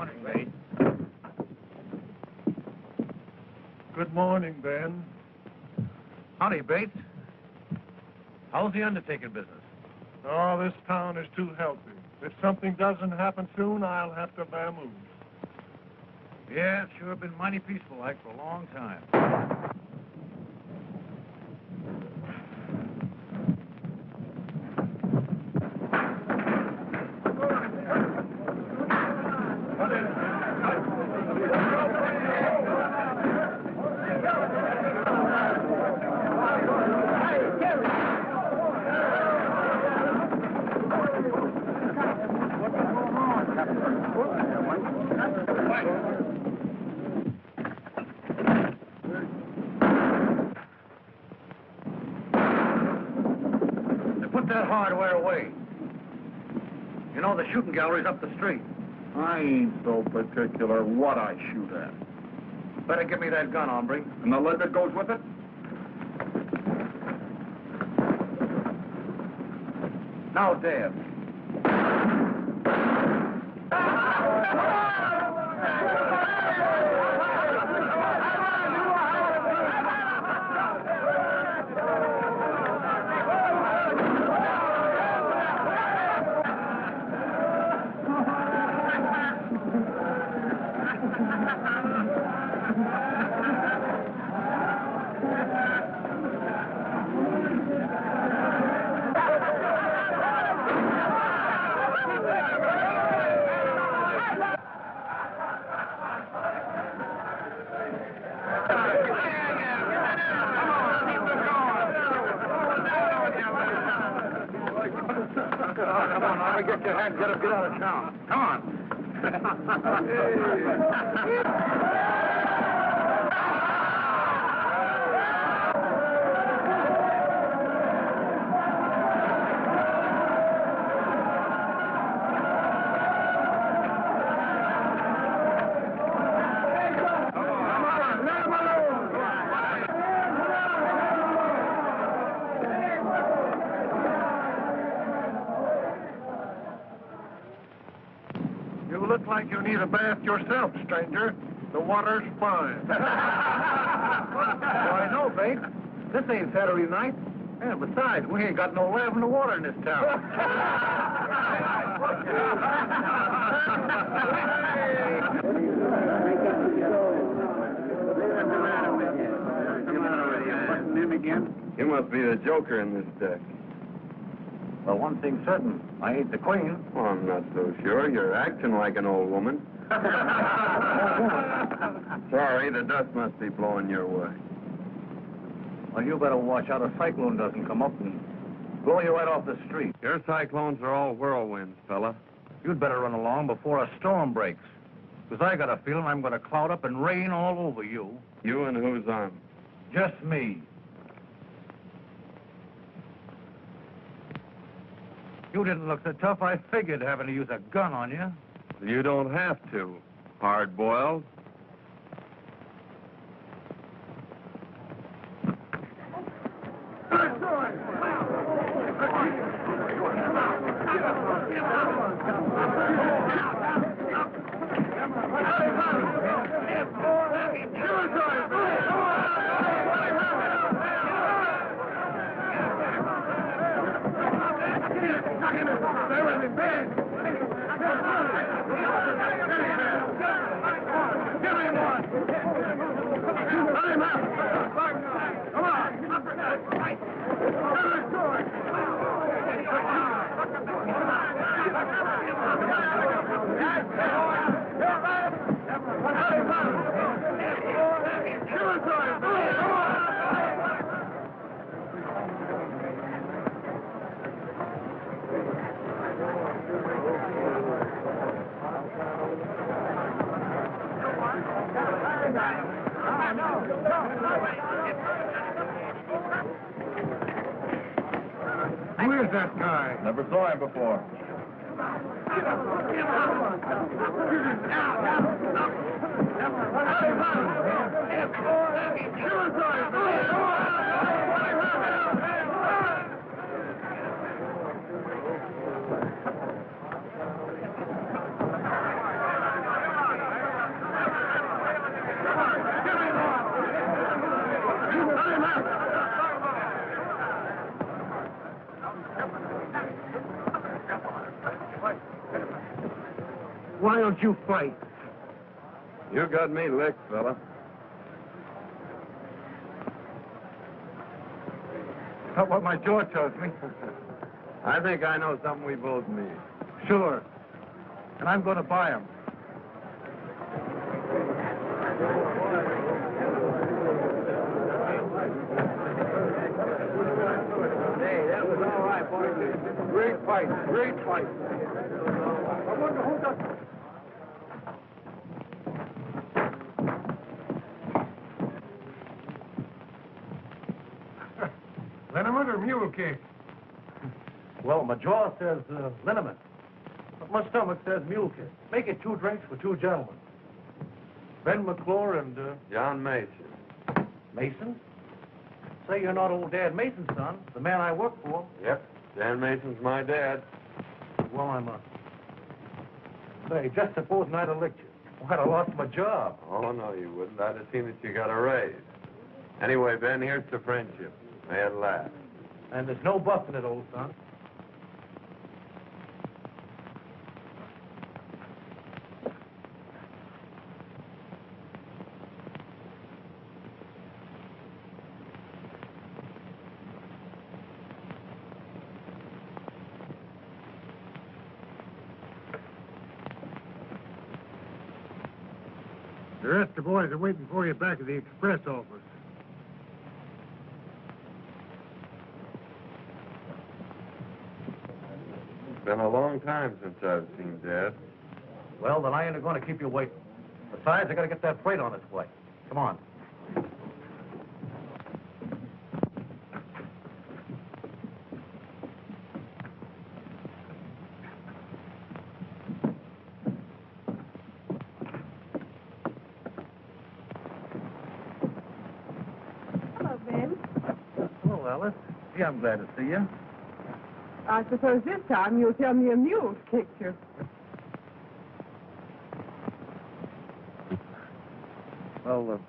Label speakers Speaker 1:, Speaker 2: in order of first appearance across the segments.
Speaker 1: Morning, Bates.
Speaker 2: Good morning, Ben.
Speaker 1: Howdy, Bates. How's the undertaking business?
Speaker 2: Oh, this town is too healthy. If something doesn't happen soon, I'll have to bamboozle.
Speaker 1: Yeah, it's sure been mighty peaceful like for a long time. The shooting gallery's up the street.
Speaker 3: I ain't so particular what I shoot at.
Speaker 1: Better give me that gun, hombre.
Speaker 3: And the lead that goes with it?
Speaker 1: Now, Dad. Get your head, get out of town. Come on.
Speaker 2: You look like you need a bath yourself, stranger. The water's fine.
Speaker 1: Well, I know, Bates. This ain't Saturday night. And besides, we ain't got no lavender water in this town.
Speaker 4: You must be the joker in this deck.
Speaker 1: Well, one thing's certain. I ain't the queen.
Speaker 4: Oh, I'm not so sure. You're acting like an old woman. Sorry, the dust must be blowing your way.
Speaker 1: Well, you better watch out a cyclone doesn't come up and blow you right off the street.
Speaker 4: Your cyclones are all whirlwinds, fella.
Speaker 1: You'd better run along before a storm breaks. Because I got a feeling I'm going to cloud up and rain all over you.
Speaker 4: You and who's on?
Speaker 1: Just me. You didn't look so tough, I figured having to use a gun on you.
Speaker 4: You don't have to. Hard-boiled.
Speaker 2: Who is that guy?
Speaker 3: Never saw him before.
Speaker 1: Why don't you fight?
Speaker 4: You got me licked, fella.
Speaker 1: That's what my jaw tells me.
Speaker 4: I think I know something we both need.
Speaker 1: Sure. And I'm going to buy them. Hey, that was all right, boys. Great fight. Great fight. I wonder who does...
Speaker 2: Liniment or mule kick?
Speaker 1: Well, my jaw says liniment, but my stomach says mule kick. Make it 2 drinks for 2 gentlemen. Ben McClure and,
Speaker 4: John Mason.
Speaker 1: Mason? Say you're not old Dad Mason's son, the man I work for.
Speaker 4: Yep. Dan Mason's my dad.
Speaker 1: Well, I'm Say, just supposing I'd have licked you. I'd have lost my job.
Speaker 4: Oh, no, you wouldn't. I'd have seen that you got a raise. Anyway, Ben, here's to friendship. May it last.
Speaker 1: And there's no buffing it, old son.
Speaker 2: The rest of the boys are waiting for you back at the express office.
Speaker 4: It's been a long time since I've seen Dad.
Speaker 1: Well, then I ain't going to keep you waiting. Besides, I got to get that freight on its way. Come on.
Speaker 5: Hello, Ben.
Speaker 1: Hello, Alice. Yeah, I'm glad to see you.
Speaker 5: I suppose this time you'll tell me a mule's kicked you.
Speaker 1: Well,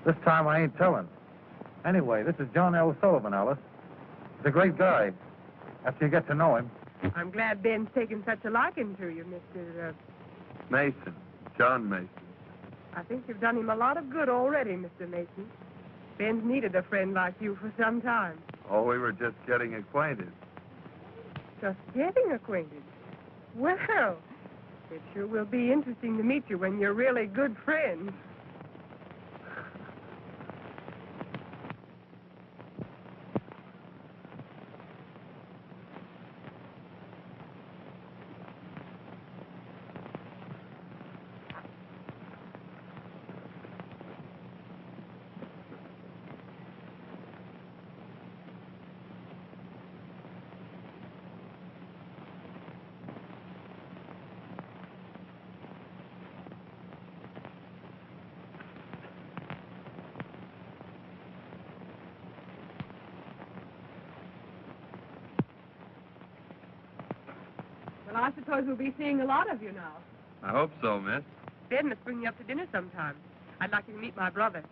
Speaker 1: this time I ain't telling. Anyway, this is John L. Sullivan, Alice. He's a great guy, after you get to know him.
Speaker 5: I'm glad Ben's taken such a liking to you, Mr.
Speaker 4: Mason. John Mason.
Speaker 5: I think you've done him a lot of good already, Mr. Mason. Ben's needed a friend like you for some time.
Speaker 4: Oh, we were just getting acquainted.
Speaker 5: Just getting acquainted. Well, it sure will be interesting to meet you when you're really good friends. Well, I suppose we'll be seeing a lot of you now.
Speaker 4: I hope so, miss.
Speaker 5: Ben must bring you up to dinner sometime. I'd like you to meet my brother.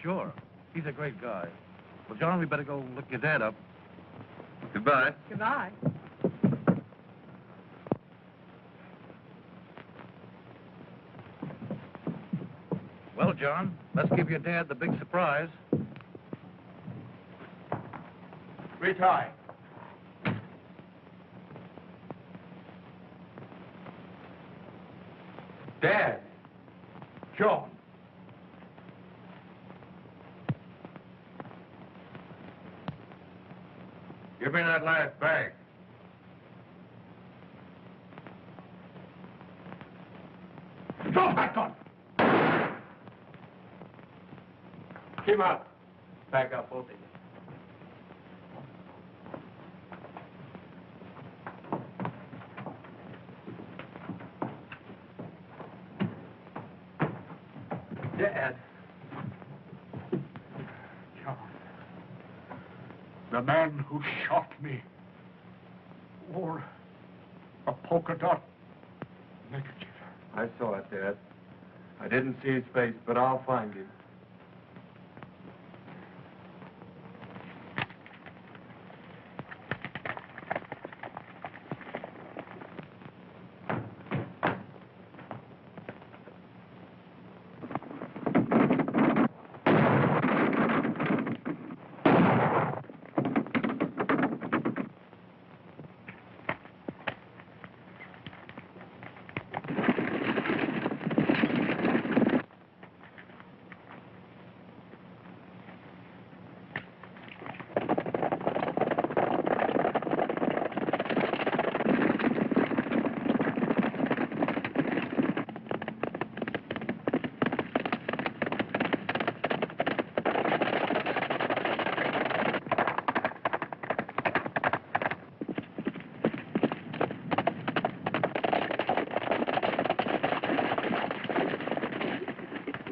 Speaker 1: Sure. He's a great guy. Well, John, we better go look your dad up.
Speaker 4: Goodbye.
Speaker 5: Goodbye.
Speaker 1: Well, John, let's give your dad the big surprise.
Speaker 2: Reach high. Dad. John. Give me that last bag. Drop that gun! Keep up. Back up, both of you. Dad. John. The man who shot me wore a polka dot neckerchief.
Speaker 4: I saw it, Dad. I didn't see his face, but I'll find him.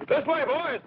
Speaker 4: This way, boys!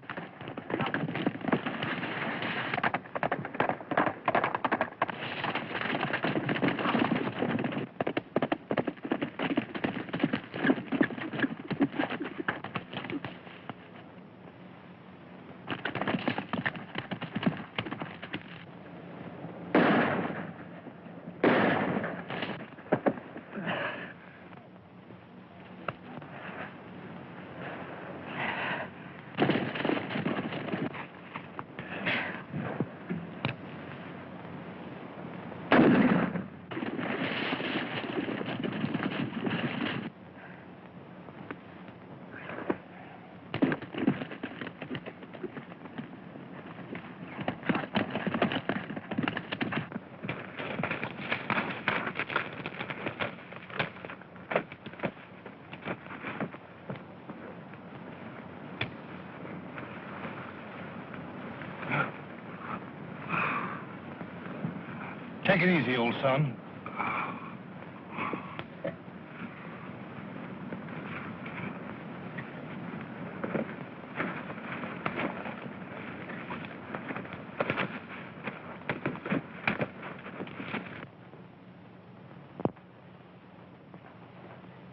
Speaker 2: Take it easy, old son.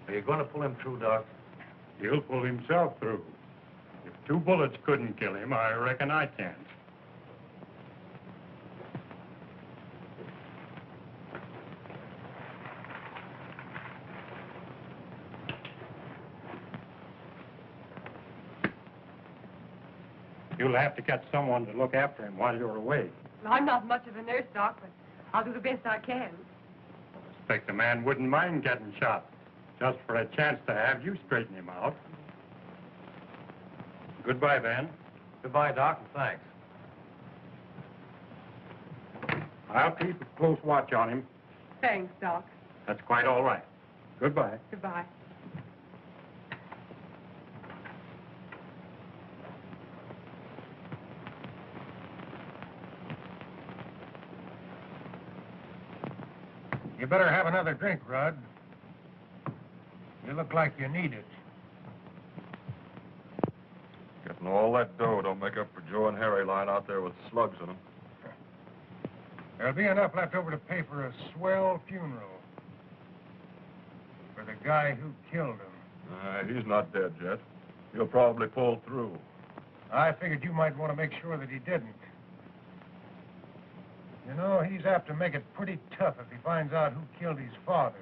Speaker 1: Are you going to pull him through, Doc?
Speaker 2: He'll pull himself through. If 2 bullets couldn't kill him, I reckon I can. You'll have to get someone to look after him while you're away.
Speaker 5: Well, I'm not much of a nurse, Doc, but I'll do the best I can.
Speaker 2: I expect the man wouldn't mind getting shot, just for a chance to have you straighten him out. Goodbye, Ben.
Speaker 1: Goodbye, Doc, and thanks.
Speaker 2: I'll keep a close watch on him.
Speaker 5: Thanks, Doc.
Speaker 2: That's quite all right. Goodbye.
Speaker 5: Goodbye.
Speaker 3: You better have another drink, Rod. You look like you need it.
Speaker 6: Getting all that dough don't make up for Joe and Harry lying out there with slugs in them.
Speaker 3: There'll be enough left over to pay for a swell funeral for the guy who killed him.
Speaker 6: He's not dead yet. He'll probably pull through.
Speaker 3: I figured you might want to make sure that he didn't. You know, he's apt to make it pretty tough if he finds out who killed his father.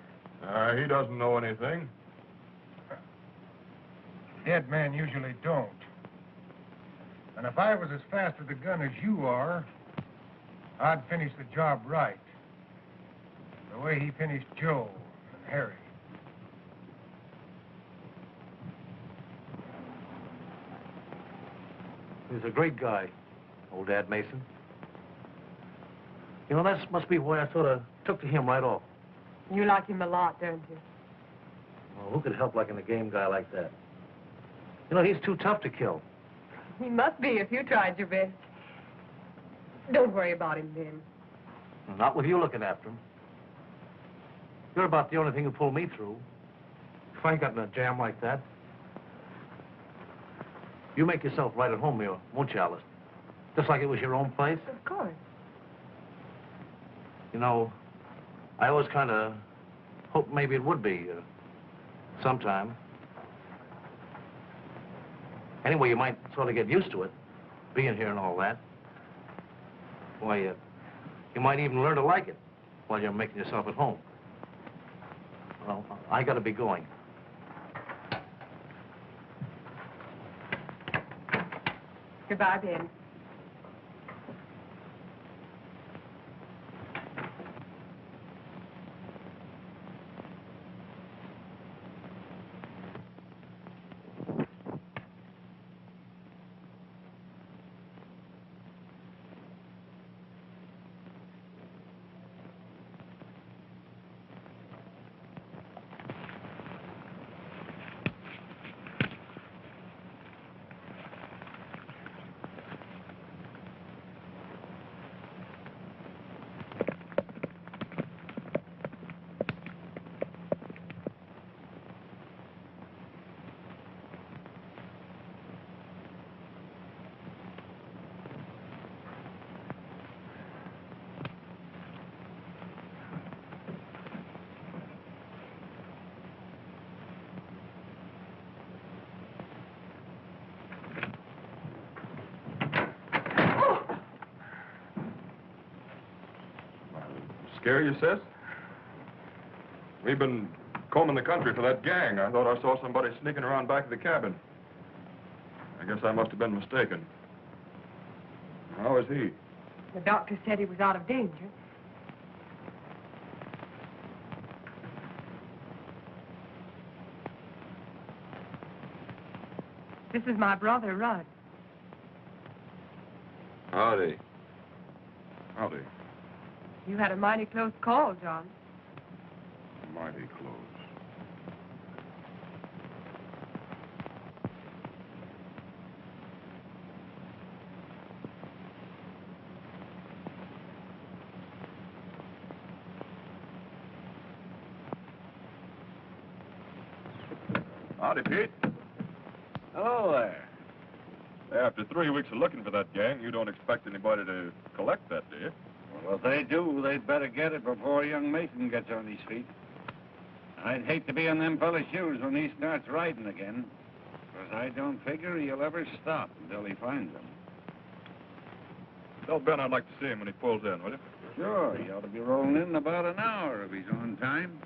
Speaker 6: He doesn't know anything.
Speaker 3: Dead men usually don't. And if I was as fast with a gun as you are, I'd finish the job right. The way he finished Joe and Harry.
Speaker 1: He's a great guy, old Dad Mason. You know, that must be why I sort of took to him right off.
Speaker 5: You like him a lot, don't you?
Speaker 1: Well, who could help liking a game guy like that? You know, he's too tough to kill.
Speaker 5: He must be if you tried your best. Don't worry about him, Ben.
Speaker 1: Not with you looking after him. You're about the only thing who pulled me through. If I got in a jam like that. You make yourself right at home here, won't you, Alice? Just like it was your own place.
Speaker 5: Of course.
Speaker 1: You know, I always kind of hoped maybe it would be sometime. Anyway, you might sort of get used to it, being here and all that. Why, you might even learn to like it while you're making yourself at home. Well, I got to be going.
Speaker 5: Goodbye, Ben.
Speaker 6: scare you, sis? We've been combing the country for that gang. I thought I saw somebody sneaking around back of the cabin. I guess I must have been mistaken. How is he?
Speaker 5: The doctor said he was out of danger. This is my brother, Rudd.
Speaker 6: Howdy. Howdy.
Speaker 5: You had a mighty close call, John.
Speaker 6: Mighty close. Howdy, Pete.
Speaker 2: Hello there.
Speaker 6: After 3 weeks of looking for that gang, you don't expect anybody to collect that, do you?
Speaker 2: Well, if they do, they'd better get it before young Mason gets on his feet. I'd hate to be in them fellas' shoes when he starts riding again, because I don't figure he'll ever stop until he finds them.
Speaker 6: Tell Ben I'd like to see him when he pulls in, will you?
Speaker 2: Sure, he ought to be rolling in about an hour if he's on time.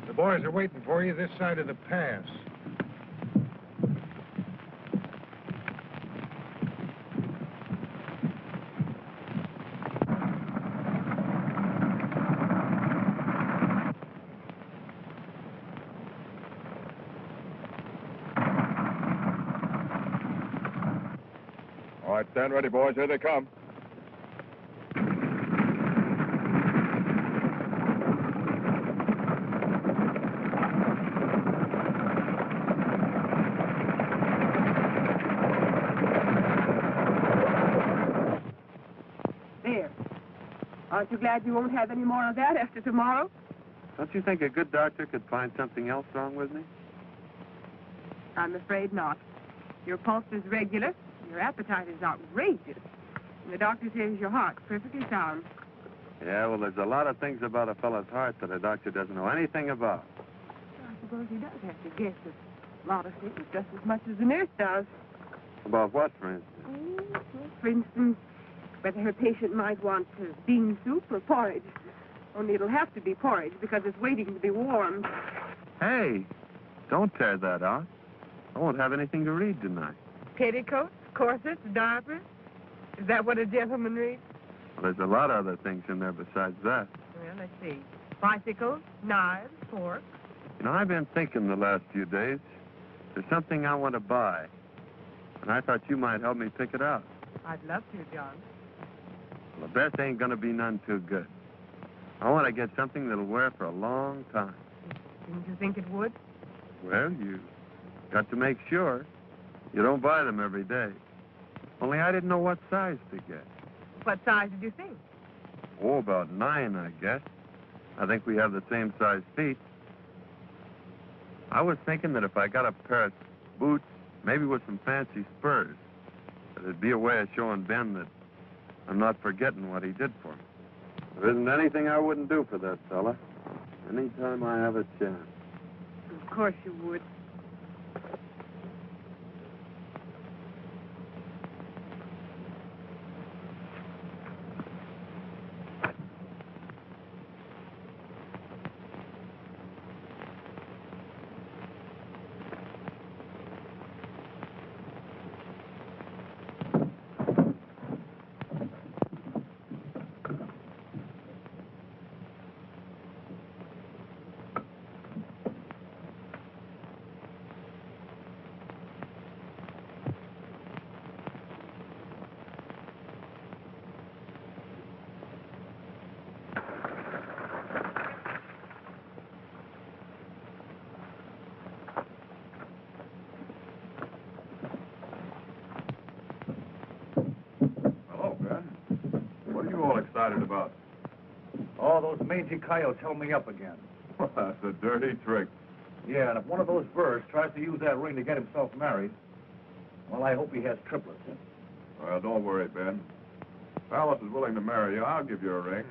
Speaker 3: The boys are waiting for you this side of the pass.
Speaker 6: All right, stand ready, boys. Here they come.
Speaker 5: There. Aren't you glad you won't have any more of that after tomorrow?
Speaker 4: Don't you think a good doctor could find something else wrong with me?
Speaker 5: I'm afraid not. Your pulse is regular. Your appetite is outrageous. And the doctor says your heart's perfectly sound.
Speaker 4: Yeah, well, there's a lot of things about a fellow's heart that a doctor doesn't know anything about.
Speaker 5: I suppose he does have to guess at a lot of things just as much as the nurse does.
Speaker 4: About what, for instance?
Speaker 5: Well, for instance, whether her patient might want bean soup or porridge. Only it'll have to be porridge because it's waiting to be warmed.
Speaker 4: Hey, don't tear that out. I won't have anything to read tonight.
Speaker 5: Petticoats, corsets, diapers. Is that what a gentleman reads?
Speaker 4: Well, there's a lot of other things in there besides that.
Speaker 5: Well, let's see. Bicycles, knives, forks.
Speaker 4: You know, I've been thinking the last few days. There's something I want to buy. And I thought you might help me pick it out.
Speaker 5: I'd love to, John.
Speaker 4: Well, the best ain't gonna be none too good. I want to get something that'll wear for a long time.
Speaker 5: Didn't you think it would?
Speaker 4: Well, you got to make sure. You don't buy them every day. Only I didn't know what size to get.
Speaker 5: What size did you think?
Speaker 4: Oh, about 9, I guess. I think we have the same size feet. I was thinking that if I got a pair of boots, maybe with some fancy spurs, that it'd be a way of showing Ben that I'm not forgetting what he did for me. There isn't anything I wouldn't do for that fella. Anytime I have a chance.
Speaker 5: Of course you would.
Speaker 6: Hello, Ben. What are you all excited about?
Speaker 1: Oh, those mangy coyotes held me up again.
Speaker 6: That's a dirty trick.
Speaker 1: Yeah, and if one of those birds tries to use that ring to get himself married, well, I hope he has triplets.
Speaker 6: Well, don't worry, Ben. If Alice is willing to marry you, I'll give you a ring.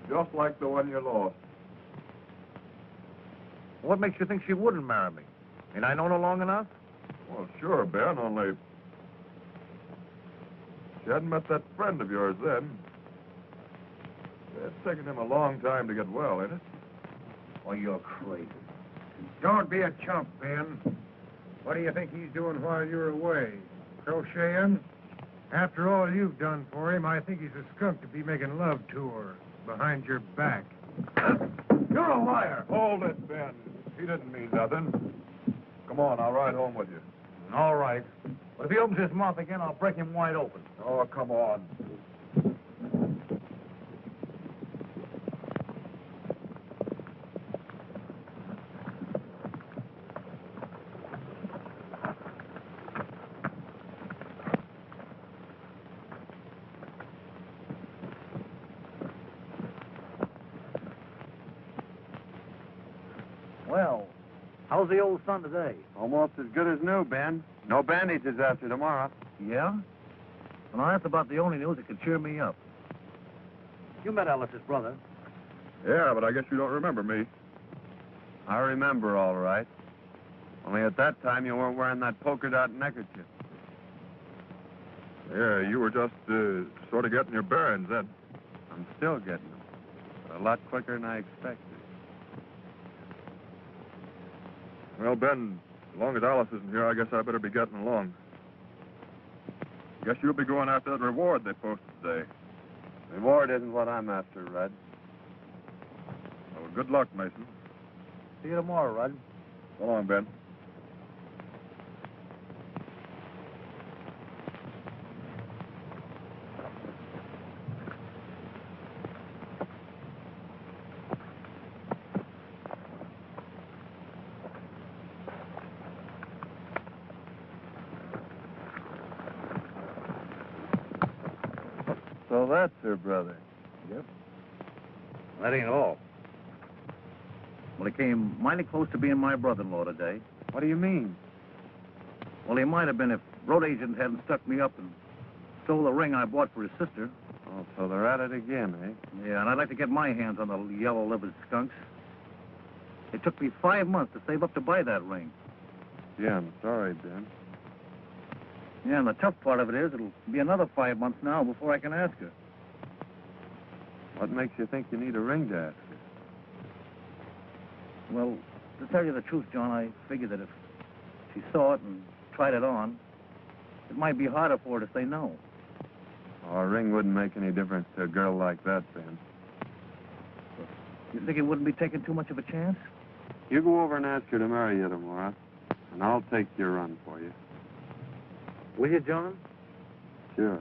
Speaker 6: Just like the one you lost.
Speaker 1: What makes you think she wouldn't marry me?
Speaker 7: Ain't I known her long enough?
Speaker 6: Well, sure, Ben, only... You hadn't met that friend of yours then. It's taken him a long time to get well, ain't it?
Speaker 7: Oh, you're crazy.
Speaker 3: Don't be a chump, Ben. What do you think he's doing while you're away? Crocheting? After all you've done for him, I think he's a skunk to be making love to her behind your back.
Speaker 7: You're a liar.
Speaker 6: Hold it, Ben. He didn't mean nothing. Come on, I'll ride home with you.
Speaker 7: All right. But if he opens his mouth again, I'll break him wide open.
Speaker 6: Oh, come on.
Speaker 7: Well, how's the old son today?
Speaker 4: Almost as good as new, Ben. No bandages after tomorrow.
Speaker 7: Yeah? Well, that's about the only news that could cheer me up. You met Alice's brother.
Speaker 6: Yeah, but I guess you don't remember me.
Speaker 4: I remember all right. Only at that time you weren't wearing that polka dot neckerchief.
Speaker 6: Yeah, you were just sort of getting your bearings then.
Speaker 4: I'm still getting them. But a lot quicker than I expected.
Speaker 6: Well, Ben, as long as Alice isn't here, I guess I better be getting along. Guess you'll be going after that reward they posted today.
Speaker 4: Reward isn't what I'm after, Red.
Speaker 6: Well, good luck, Mason.
Speaker 7: See you tomorrow, Rudd.
Speaker 6: So long, Ben.
Speaker 4: So that's her brother.
Speaker 7: Yep. That ain't all. Well, he came mighty close to being my brother-in-law today.
Speaker 4: What do you mean?
Speaker 7: Well, he might have been if road agent hadn't stuck me up and stole the ring I bought for his sister.
Speaker 4: Oh, so they're at it again, eh?
Speaker 7: Yeah, and I'd like to get my hands on the yellow-livered skunks. It took me 5 months to save up to buy that ring.
Speaker 4: Yeah, I'm sorry, Ben.
Speaker 7: Yeah, and the tough part of it is it'll be another 5 months now before I can ask her.
Speaker 4: What makes you think you need a ring to ask her?
Speaker 7: Well, to tell you the truth, John, I figured that if she saw it and tried it on, it might be harder for her to say no.
Speaker 4: Oh, a ring wouldn't make any difference to a girl like that, Ben.
Speaker 7: You think it wouldn't be taking too much of a chance?
Speaker 4: You go over and ask her to marry you tomorrow, and I'll take your run for you.
Speaker 7: Will you, John?
Speaker 4: Sure.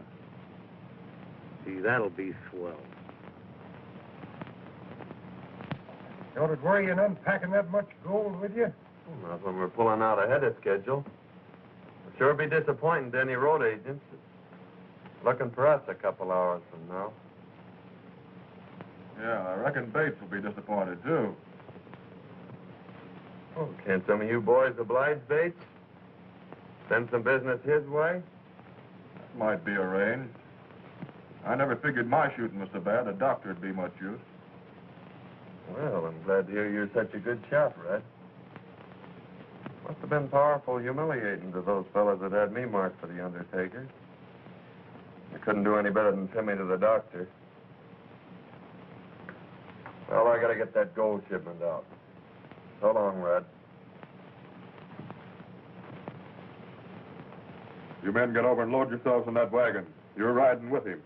Speaker 7: Gee, that'll be swell.
Speaker 3: Don't it worry you in unpacking that much gold with you?
Speaker 4: Not when we're pulling out ahead of schedule. It'll sure be disappointing to any road agents. Looking for us a couple hours from now.
Speaker 6: Yeah, I reckon Bates will be disappointed, too.
Speaker 4: Oh, can't some of you boys oblige Bates? Send some business his way?
Speaker 6: That might be arranged. I never figured my shooting was so bad a doctor'd be much use.
Speaker 4: Well, I'm glad to hear you're such a good shot, Red. Must have been powerful humiliating to those fellas that had me marked for the undertaker. I couldn't do any better than send me to the doctor. Well, I gotta get that gold shipment out. So long, Red.
Speaker 6: You men get over and load yourselves in that wagon. You're riding with him.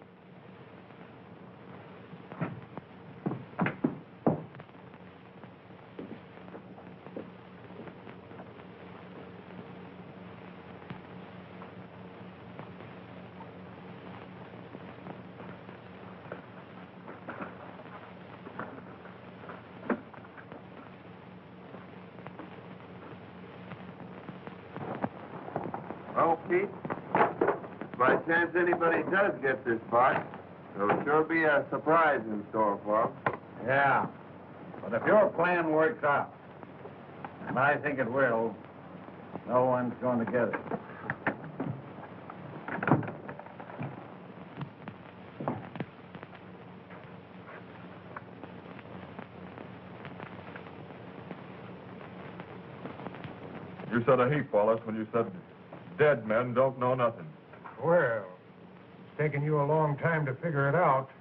Speaker 4: Well, Pete, by chance anybody does get this box, there'll sure be a surprise in store for them.
Speaker 2: Yeah. But if your plan works out, and I think it will, no one's going to get it.
Speaker 6: You You said a heap, Wallace, when you said dead men don't know nothing.
Speaker 3: Well, it's taken you a long time to figure it out.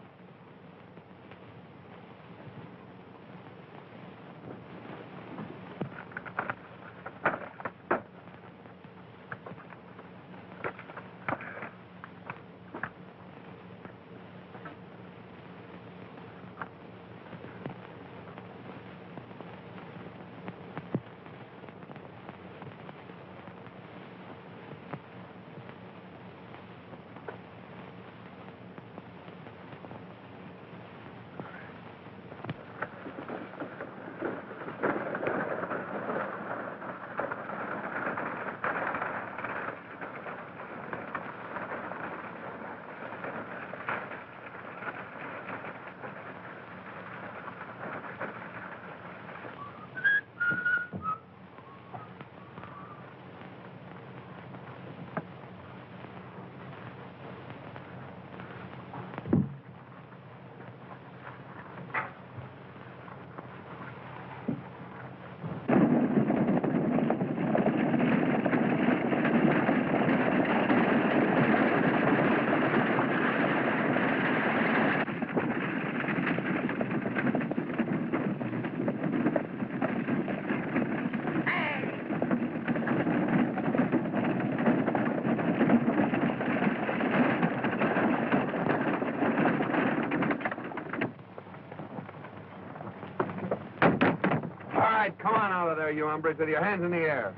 Speaker 4: Come on out of there, you hombres, with your hands in the air.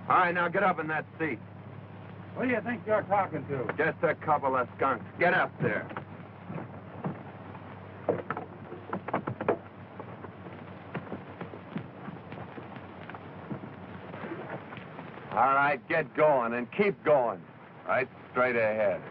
Speaker 4: All right, now get up in that seat.
Speaker 3: Who do you think you're talking to?
Speaker 4: Just a couple of skunks. Get up there. All right, get going and keep going. Right straight ahead.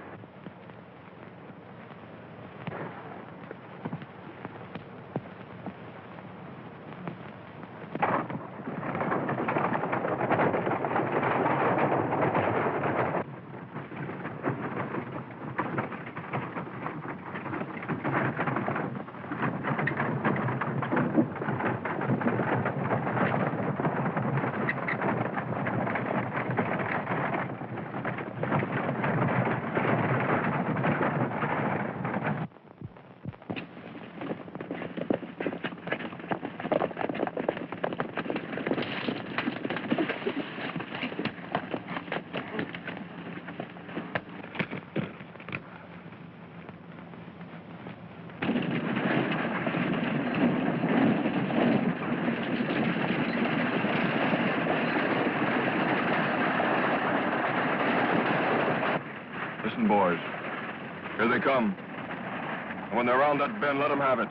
Speaker 6: Listen, boys. Here they come. And when they're around that bend, let them have it.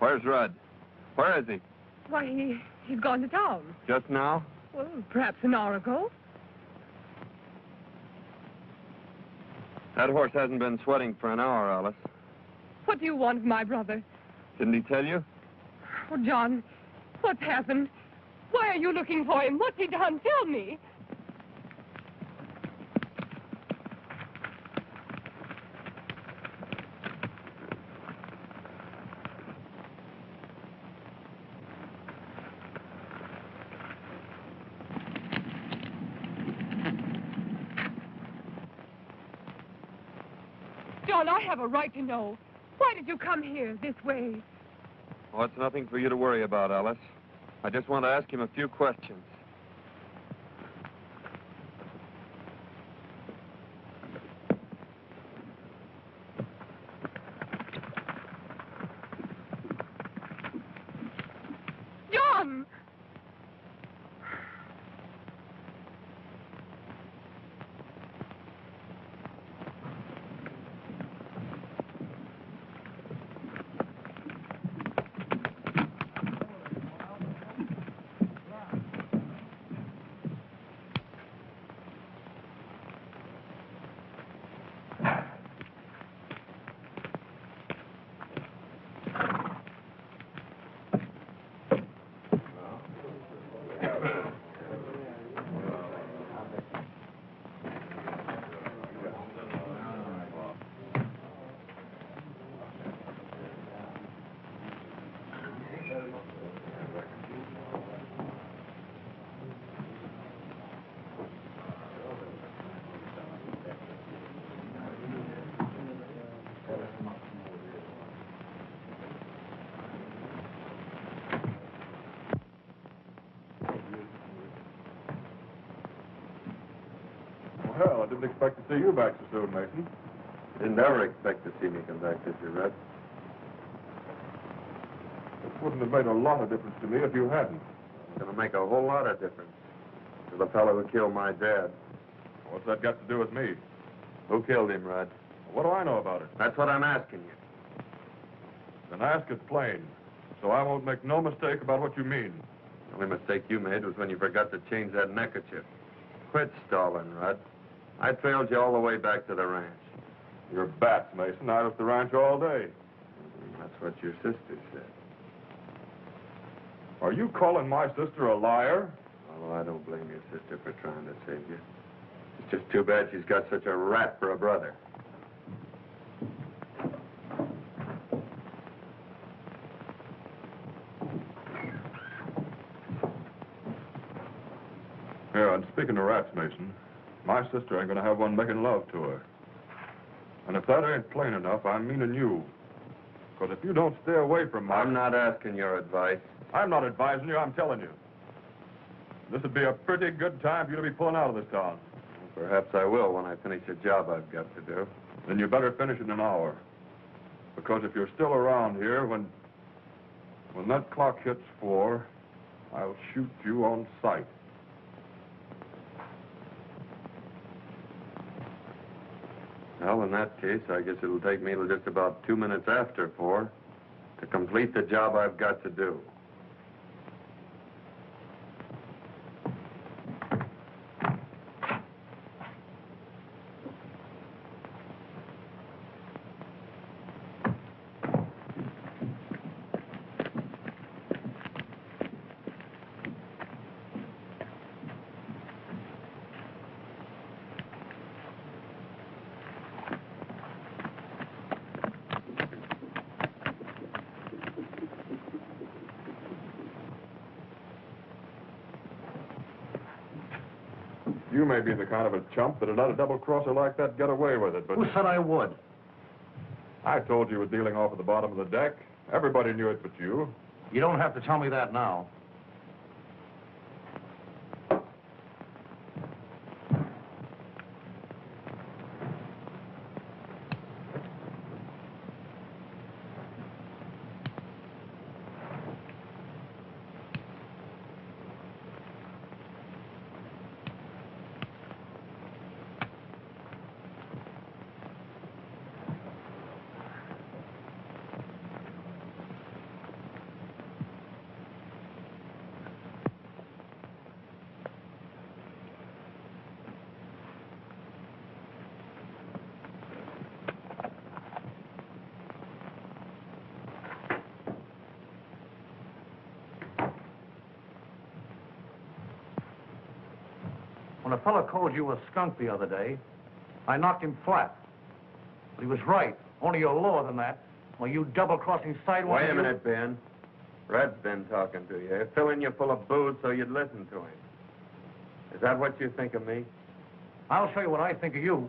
Speaker 4: Where's Rudd? Where is he?
Speaker 5: Why, he's gone to town.
Speaker 4: Just now?
Speaker 5: Well, perhaps an hour ago.
Speaker 4: That horse hasn't been sweating for an hour, Alice.
Speaker 5: What do you want of my brother?
Speaker 4: Didn't he tell you?
Speaker 5: Oh, John, what's happened? Why are you looking for him? What's he done? Tell me. John, I have a right to know. Why did you come here this way?
Speaker 4: Oh, it's nothing for you to worry about, Alice. I just want to ask him a few questions.
Speaker 5: John!
Speaker 6: Well, I didn't expect to see you back so soon, Mason.
Speaker 4: Didn't ever expect to see me come back, did you, Red?
Speaker 6: It wouldn't have made a lot of difference to me if you hadn't.
Speaker 4: It's going to make a whole lot of difference to the fellow who killed my dad.
Speaker 6: What's that got to do with me?
Speaker 4: Who killed him, Red?
Speaker 6: What do I know about it?
Speaker 4: That's what I'm asking you.
Speaker 6: Then ask it plain, so I won't make no mistake about what you mean.
Speaker 4: The only mistake you made was when you forgot to change that neckerchief. Quit stalling, Rudd. I trailed you all the way back to the ranch.
Speaker 6: You're bats, Mason. I was at the ranch all day.
Speaker 4: That's what your sister said.
Speaker 6: Are you calling my sister a liar?
Speaker 4: Oh, I don't blame your sister for trying to save you. It's just too bad she's got such a rat for a brother.
Speaker 6: Yeah, and speaking of rats, Mason, my sister ain't gonna have one making love to her. And if that ain't plain enough, I'm meaning you. Because if you don't stay away from my...
Speaker 4: I'm not asking your advice.
Speaker 6: I'm not advising you, I'm telling you. This would be a pretty good time for you to be pulling out of this town.
Speaker 4: Perhaps I will when I finish a job I've got to do.
Speaker 6: Then you better finish in an hour. Because if you're still around here, when that clock hits 4, I'll shoot you on sight.
Speaker 4: Well, in that case, I guess it'll take me till just about 2 minutes after 4 to complete the job I've got to do.
Speaker 6: You may be the kind of a chump that'd let a double-crosser like that get away with it, but...
Speaker 1: Who said I would?
Speaker 6: I told you you were dealing off at the bottom of the deck. Everybody knew it but you.
Speaker 1: You don't have to tell me that now. When a fellow called you a skunk the other day, I knocked him flat. But he was right. Only you're lower than that. Well, you double-crossing sidewalk...
Speaker 4: Wait a minute, Ben. Red's been talking to you. Filling you full of booze so you'd listen to him. Is that what you think of me?
Speaker 1: I'll show you what I think of you.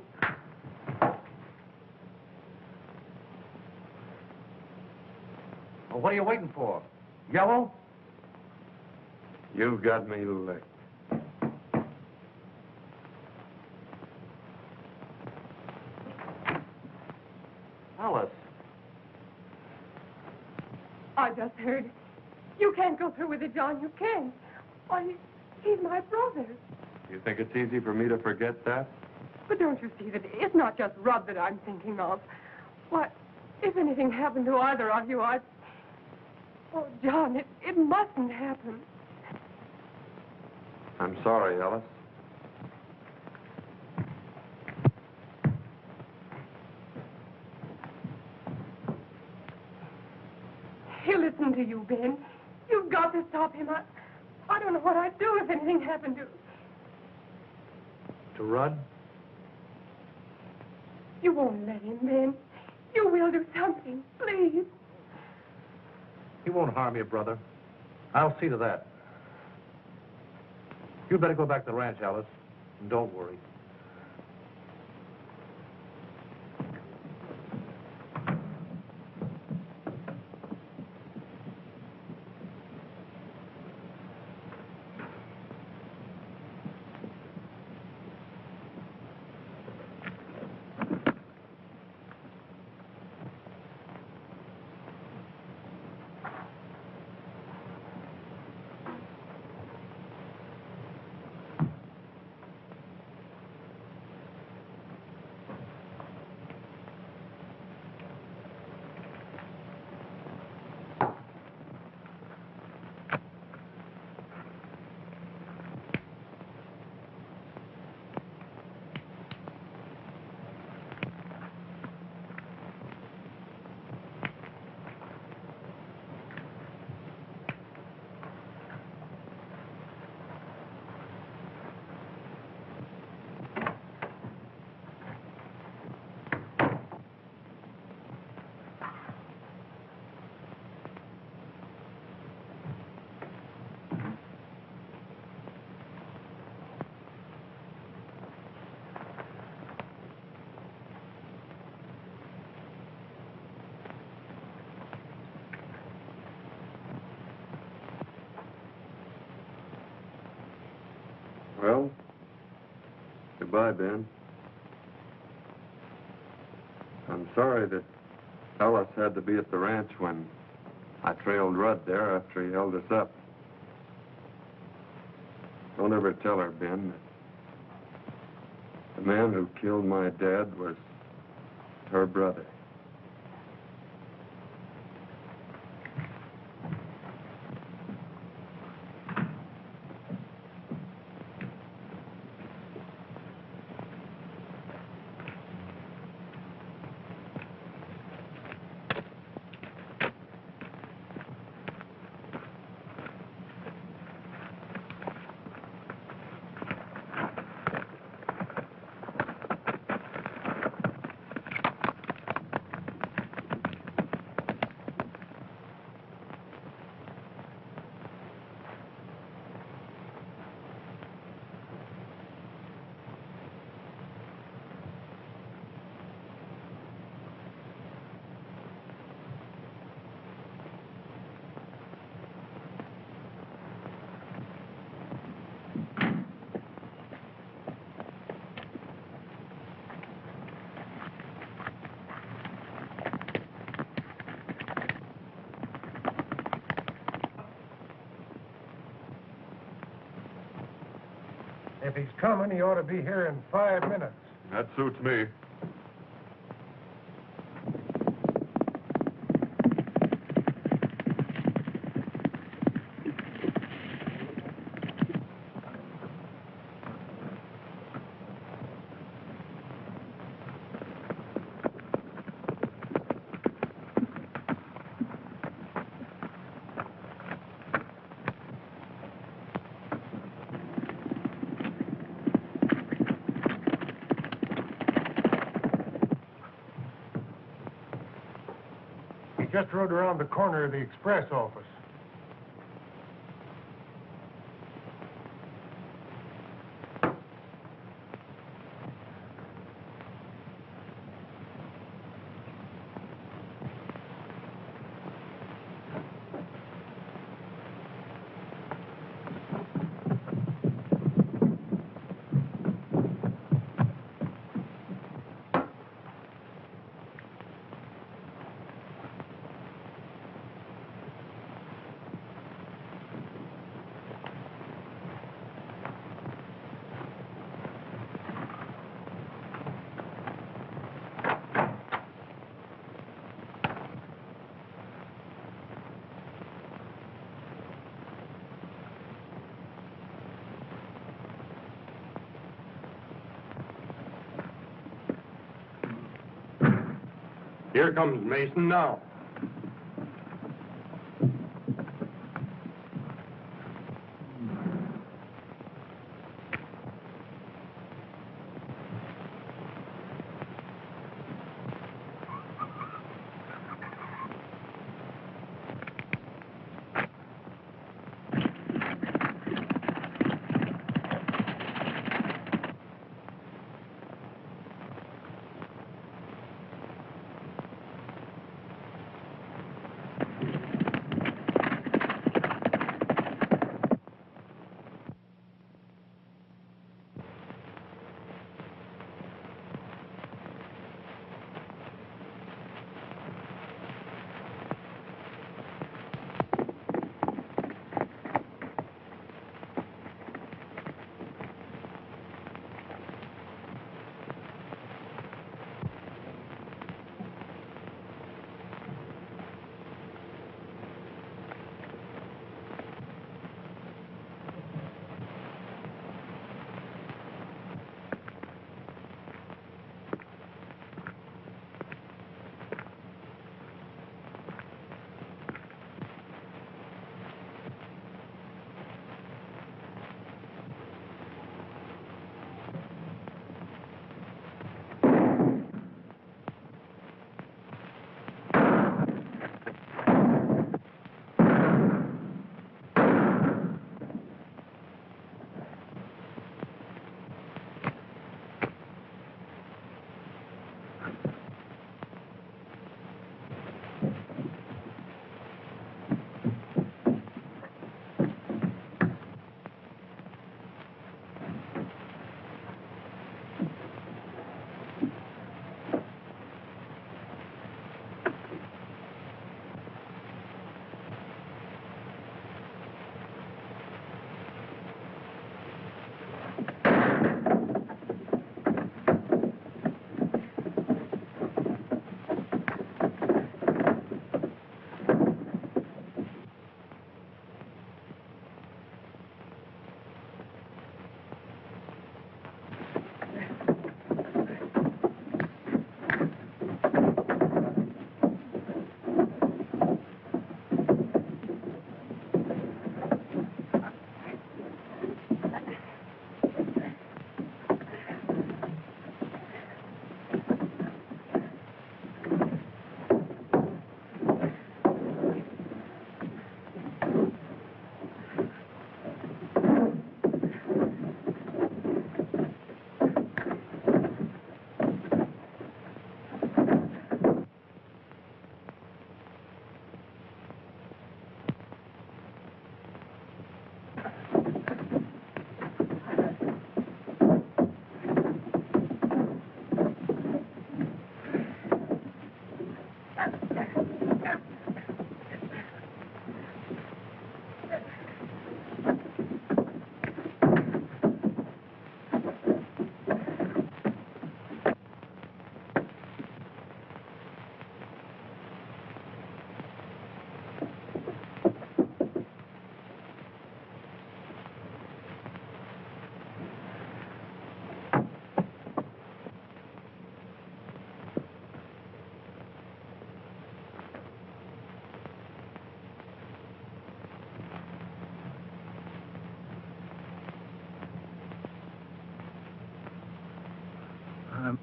Speaker 1: Well, what are you waiting for? Yellow?
Speaker 4: You've got me licked.
Speaker 1: Alice.
Speaker 5: I just heard. You can't go through with it, John. You can't. Why, he's my brother.
Speaker 4: You think it's easy for me to forget that?
Speaker 5: But don't you see that it's not just Rod that I'm thinking of? What, if anything happened to either of you, I'd... Oh, John, it mustn't happen.
Speaker 4: I'm sorry, Alice.
Speaker 5: He'll listen to you, Ben. You've got to stop him. I don't know what I'd do if anything happened to...
Speaker 1: To Rudd?
Speaker 5: You won't let him, Ben. You will do something, please.
Speaker 1: He won't harm you, brother. I'll see to that. You better go back to the ranch, Alice, and don't worry.
Speaker 4: Goodbye, Ben. I'm sorry that Ellis had to be at the ranch when I trailed Rudd there after he held us up. Don't ever tell her, Ben, that the man who killed my dad was her brother.
Speaker 3: If he's coming, he ought to be here in 5 minutes.
Speaker 6: That suits me.
Speaker 3: He just rode around the corner of the express office.
Speaker 6: Here comes Mason now.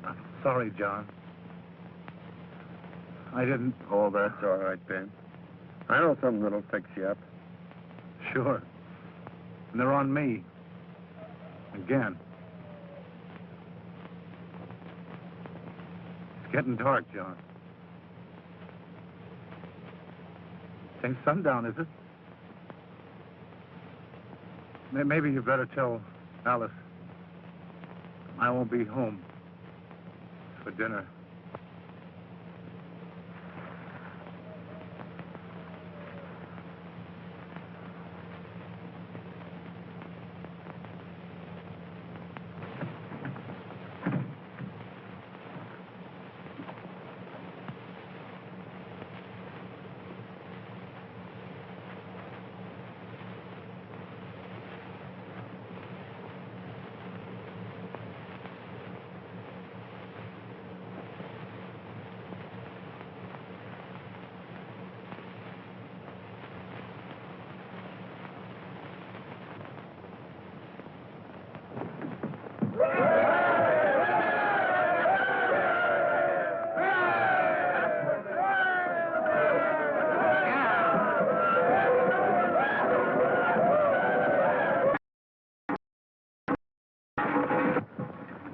Speaker 7: I'm sorry, John. I didn't...
Speaker 4: Oh, that's all right, Ben. I know something that'll fix you up.
Speaker 7: Sure. And they're on me. Again. It's getting dark, John. Think sundown, is it? Maybe you better tell Alice I won't be home for dinner.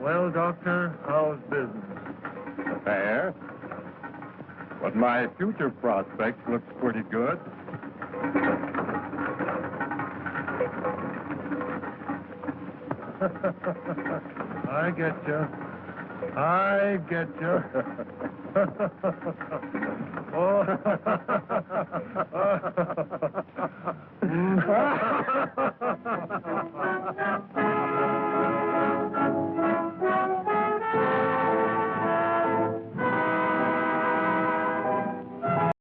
Speaker 4: Well, Doctor, how's business?
Speaker 6: Fair. But my future prospects looks pretty good.
Speaker 4: I get you. I get you. Oh.